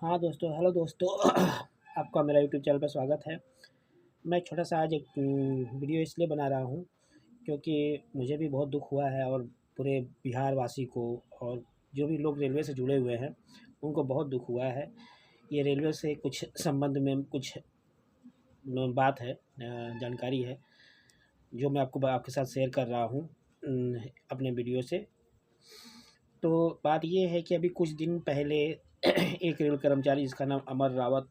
हाँ दोस्तों, हेलो दोस्तों। आपका मेरा यूट्यूब चैनल पर स्वागत है। मैं छोटा सा आज एक वीडियो इसलिए बना रहा हूँ क्योंकि मुझे भी बहुत दुख हुआ है और पूरे बिहार वासी को और जो भी लोग रेलवे से जुड़े हुए हैं उनको बहुत दुख हुआ है। ये रेलवे से कुछ संबंध में कुछ बात है, जानकारी है जो मैं आपके साथ शेयर कर रहा हूँ अपने वीडियो से। तो बात ये है कि अभी कुछ दिन पहले एक रेल कर्मचारी जिसका नाम अमर रावत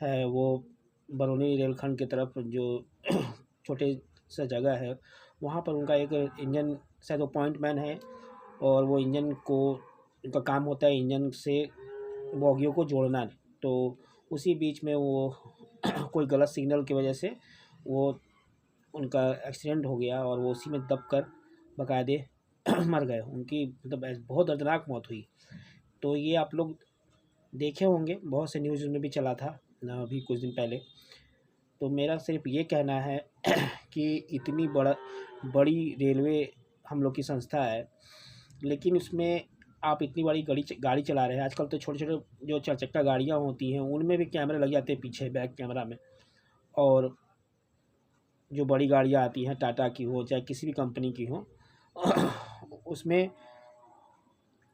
है, वो बरौनी रेलखंड की तरफ जो छोटे सा जगह है वहाँ पर उनका एक इंजन, शायद वो पॉइंटमैन है और वो इंजन को, उनका काम होता है इंजन से बोगियों को जोड़ना। तो उसी बीच में वो कोई गलत सिग्नल की वजह से वो उनका एक्सीडेंट हो गया और वो उसी में दब कर बकायदे मर गए। उनकी मतलब बहुत दर्दनाक मौत हुई। तो ये आप लोग देखे होंगे, बहुत से न्यूज़ में भी चला था ना अभी कुछ दिन पहले। तो मेरा सिर्फ ये कहना है कि इतनी बड़ी रेलवे हम लोग की संस्था है, लेकिन उसमें आप इतनी बड़ी गाड़ी चला रहे हैं। आजकल तो छोटे छोटे जो 4 चक्का गाड़ियाँ होती हैं उनमें भी कैमरे लग जाते हैं पीछे बैक कैमरा में। और जो बड़ी गाड़ियाँ आती हैं, टाटा की हो चाहे किसी भी कंपनी की हो, उसमें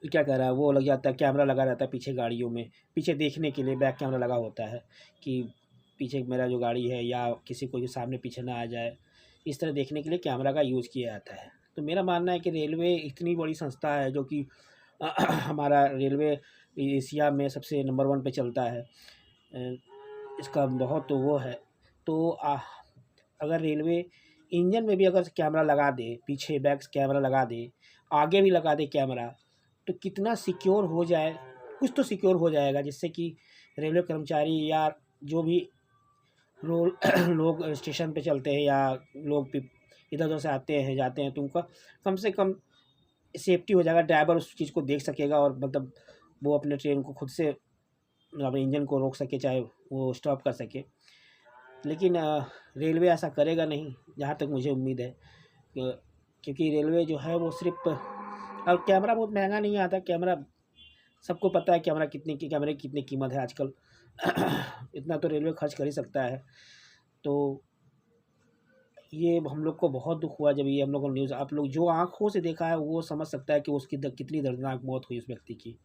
क्या कह रहा है, वो लग जाता है, कैमरा लगा रहता है पीछे गाड़ियों में, पीछे देखने के लिए बैक कैमरा लगा होता है कि पीछे मेरा जो गाड़ी है या किसी को जो सामने पीछे ना आ जाए, इस तरह देखने के लिए कैमरा का यूज़ किया जाता है। तो मेरा मानना है कि रेलवे इतनी बड़ी संस्था है जो कि हमारा रेलवे एशिया में सबसे नंबर 1 पे चलता है। इसका बहुत तो वो है। तो अगर रेलवे इंजन में भी अगर कैमरा लगा दे, पीछे बैक कैमरा लगा दे, आगे भी लगा दे कैमरा, तो कितना सिक्योर हो जाए, कुछ तो सिक्योर हो जाएगा, जिससे कि रेलवे कर्मचारी या जो भी रोल लोग स्टेशन पे चलते हैं या लोग इधर उधर से आते हैं जाते हैं, तो उनका कम से कम सेफ्टी हो जाएगा। ड्राइवर उस चीज़ को देख सकेगा और मतलब वो अपने ट्रेन को खुद से अपने इंजन को रोक सके, चाहे वो स्टॉप कर सके। लेकिन रेलवे ऐसा करेगा नहीं, जहाँ तक मुझे उम्मीद है, क्योंकि रेलवे जो है वो सिर्फ, और कैमरा बहुत महंगा नहीं आता। कैमरा सबको पता है, कैमरे की कितनी कीमत है आजकल। इतना तो रेलवे खर्च कर ही सकता है। तो ये हम लोग को बहुत दुख हुआ जब ये हम लोग को न्यूज़, आप लोग जो आँखों से देखा है वो समझ सकता है कि उसकी कितनी दर्दनाक मौत हुई उस व्यक्ति की।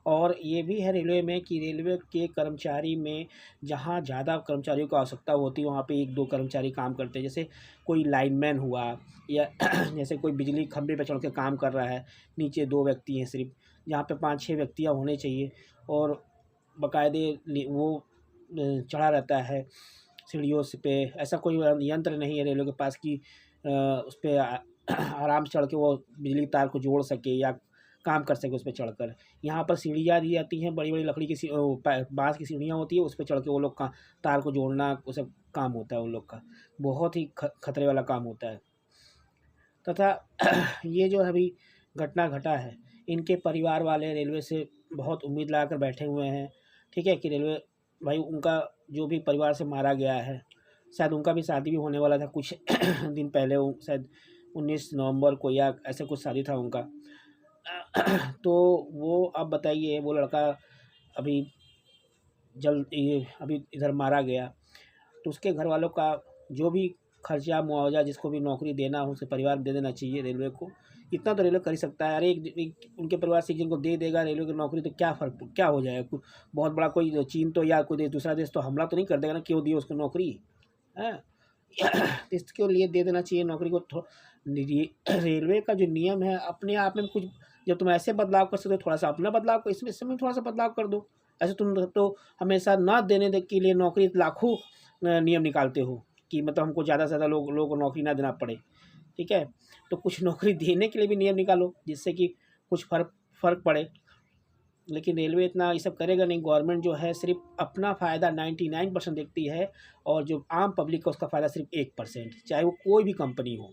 और ये भी है रेलवे में कि रेलवे के कर्मचारी में जहाँ ज़्यादा कर्मचारियों की आवश्यकता होती है वहाँ पे 1-2 कर्मचारी काम करते हैं। जैसे कोई लाइनमैन हुआ या जैसे कोई बिजली खंभे पे चढ़ के काम कर रहा है, नीचे 2 व्यक्ति हैं सिर्फ, जहाँ पे 5-6 व्यक्तियाँ होने चाहिए। और बाकायदे वो चढ़ा रहता है सीढ़ियों से पे। ऐसा कोई यंत्र नहीं है रेलवे के पास कि उस पे आराम से चढ़ के वो बिजली तार को जोड़ सके या काम कर सके उस पे चढ़कर। यहाँ पर सीढ़ियाँ दी जाती हैं, बड़ी-बड़ी लकड़ी की बाँस की सीढ़ियाँ होती है, उस पे चढ़ के वो लोग का तार को जोड़ना, वो सब काम होता है उन लोग का। बहुत ही खतरे वाला काम होता है। तथा ये जो अभी घटना घटा है, इनके परिवार वाले रेलवे से बहुत उम्मीद लगाकर बैठे हुए हैं, ठीक है, कि रेलवे भाई उनका जो भी परिवार से मारा गया है, शायद उनका भी शादी भी होने वाला था कुछ दिन पहले, वो शायद 19 नवंबर को या ऐसे कुछ शादी था उनका। तो वो अब बताइए, वो लड़का अभी ये अभी इधर मारा गया, तो उसके घर वालों का जो भी खर्चा मुआवजा जिसको भी नौकरी देना हो उसके परिवार में दे देना चाहिए रेलवे को। इतना तो रेलवे कर ही सकता है। अरे उनके परिवार से जिनको दे देगा रेलवे की नौकरी, तो क्या हो जाएगा? बहुत बड़ा कोई चीन तो या कोई दूसरा देश तो हमला तो नहीं कर देगा ना, क्यों दिए उसको नौकरी है। इसके लिए दे देना चाहिए नौकरी को। रेलवे का जो नियम है अपने आप में कुछ, जब तुम ऐसे बदलाव कर सकते हो, थोड़ा सा अपना बदलाव कर, इसमें थोड़ा सा बदलाव कर दो। ऐसे तुम तो हमेशा ना देने के लिए नौकरी लाखों नियम निकालते हो कि मतलब हमको ज़्यादा से ज़्यादा लोगों को नौकरी ना देना पड़े, ठीक है। तो कुछ नौकरी देने के लिए भी नियम निकालो जिससे कि कुछ फ़र्क पड़े। लेकिन रेलवे इतना ये सब करेगा नहीं। गवर्नमेंट जो है सिर्फ अपना फ़ायदा 99% देखती है और जो आम पब्लिक का उसका फ़ायदा सिर्फ 1%, चाहे वो कोई भी कंपनी हो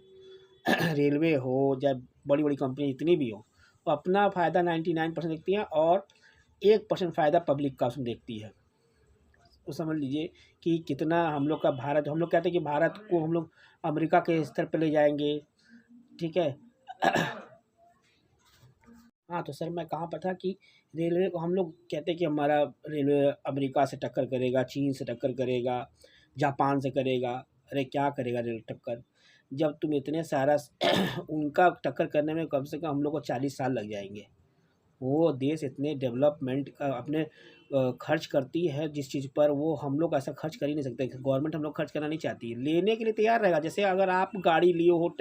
रेलवे हो चाहे बड़ी बड़ी कंपनी जितनी भी हो, वो अपना फ़ायदा 99% देखती हैं और 1% फ़ायदा पब्लिक का उसमें देखती है। तो समझ लीजिए कि कितना हम लोग का भारत, हम लोग कहते हैं कि भारत को हम लोग अमेरिका के स्तर पर ले जाएंगे, ठीक है। हाँ, तो सर मैं कहाँ पर था कि रेलवे को हम लोग कहते हैं कि हमारा रेलवे अमेरिका से टक्कर करेगा, चीन से टक्कर करेगा, जापान से करेगा। अरे क्या करेगा रेल टक्कर? जब तुम इतने सारा उनका टक्कर करने में कम से कम हम लोग को 40 साल लग जाएँगे। वो देश इतने डेवलपमेंट अपने खर्च करती है जिस चीज़ पर, वो हम लोग ऐसा खर्च कर ही नहीं सकते। गवर्नमेंट हम लोग खर्च करना नहीं चाहती है, लेने के लिए तैयार रहेगा। जैसे अगर आप गाड़ी लिए हो,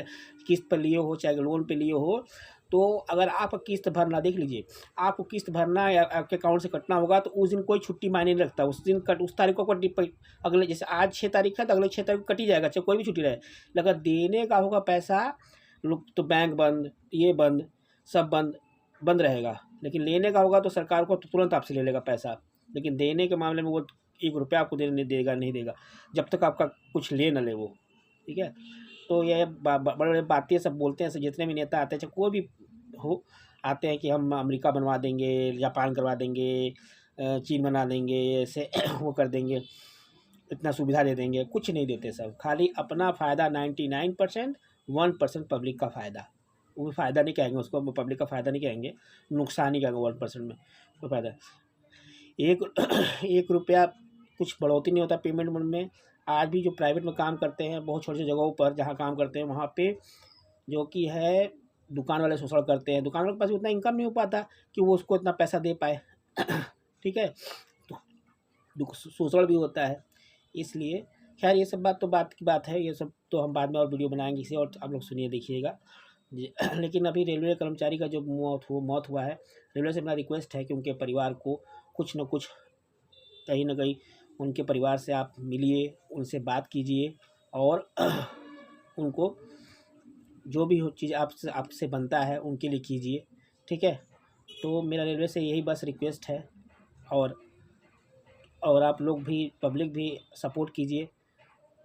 किस्त पर लिए हो, चाहे लोन पे लिए हो, तो अगर आप किस्त भरना देख लीजिए, आपको किस्त भरना या आपके अकाउंट से कटना होगा, तो उस दिन कोई छुट्टी मायने नहीं रखता। उस दिन उस तारीख को अगले, जैसे आज 6 तारीख है तो अगले 6 तारीख को कट ही जाएगा, चाहे कोई भी छुट्टी रहे। लेकिन देने का होगा पैसा, लोग तो बैंक बंद, ये बंद, सब बंद बंद रहेगा। लेकिन लेने का होगा तो सरकार को तो तुरंत आपसे ले लेगा पैसा। लेकिन देने के मामले में वो 1 रुपया आपको देने देगा नहीं देगा, जब तक आपका कुछ ले ना ले वो। ठीक है, तो ये बड़े बड़े बातें सब बोलते हैं, जितने भी नेता आते हैं, चाहे कोई भी हो, आते हैं कि हम अमेरिका बनवा देंगे, जापान करवा देंगे, चीन बना देंगे, ऐसे वो कर देंगे, इतना सुविधा दे देंगे। कुछ नहीं देते सब, खाली अपना फ़ायदा 99%, 1% पब्लिक का फ़ायदा। वो फ़ायदा नहीं कहेंगे उसको, पब्लिक का फ़ायदा नहीं कहेंगे, नुकसान ही कहेंगे 1% में तो फ़ायदा। एक 1 रुपया कुछ बढ़ोतरी नहीं होता पेमेंट में। आज भी जो प्राइवेट में काम करते हैं, बहुत छोटी छोटी जगहों पर जहाँ काम करते हैं, वहाँ पे जो कि है दुकान वाले शोषण करते हैं। दुकान वाले के पास उतना इनकम नहीं हो पाता कि वो उसको इतना पैसा दे पाए। ठीक है, तो शोषण भी होता है, इसलिए खैर ये सब बात की बात है। ये सब तो हम बाद में और वीडियो बनाएंगे इसे, और आप लोग सुनिए देखिएगा। लेकिन अभी रेलवे कर्मचारी का जो मौत हुआ है, रेलवे से मेरा रिक्वेस्ट है कि उनके परिवार को कुछ न कुछ, कहीं न कहीं उनके परिवार से आप मिलिए, उनसे बात कीजिए, और उनको जो भी हो चीज़ आपसे बनता है उनके लिए कीजिए। ठीक है, तो मेरा रेलवे से यही बस रिक्वेस्ट है। और आप लोग भी, पब्लिक भी सपोर्ट कीजिए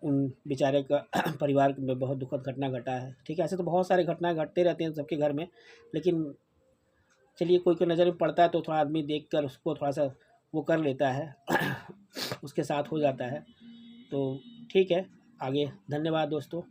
उन बेचारे का। परिवार में बहुत दुखद घटना घटा है। ठीक है, ऐसे तो बहुत सारे घटनाएं घटते रहते हैं सबके घर में, लेकिन चलिए कोई कोई नज़र में पड़ता है तो थोड़ा आदमी देखकर उसको थोड़ा सा वो कर लेता है। उसके साथ हो जाता है, तो ठीक है। आगे धन्यवाद दोस्तों।